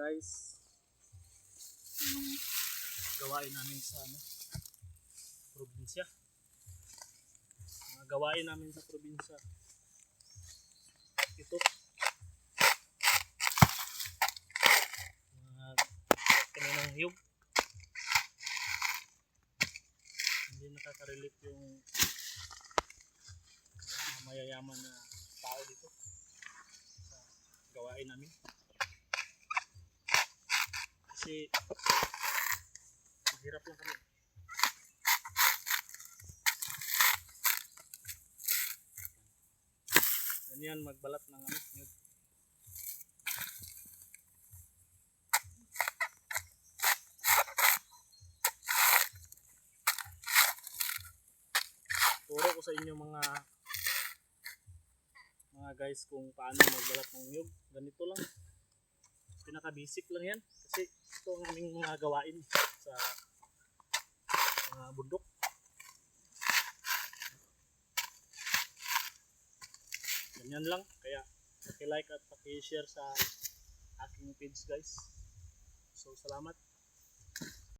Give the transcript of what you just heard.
guys, yung gawain namin sa probinsya. Mga gawain namin sa probinsya. Ito. Mga kaninang hiyog. Hindi nakaka-relate yung mayayaman na tao dito sa gawain namin. Kasi mahirap lang kami. Ganyan magbalat ng nyug. Turo ko sa inyo mga guys kung paano magbalat ng nyug. Ganito lang. Pinaka basic lang yan kasi ito ang aming mga gawain sa mga bundok. Ganyan lang, kaya paki-like at paki-share sa aking page guys. So salamat.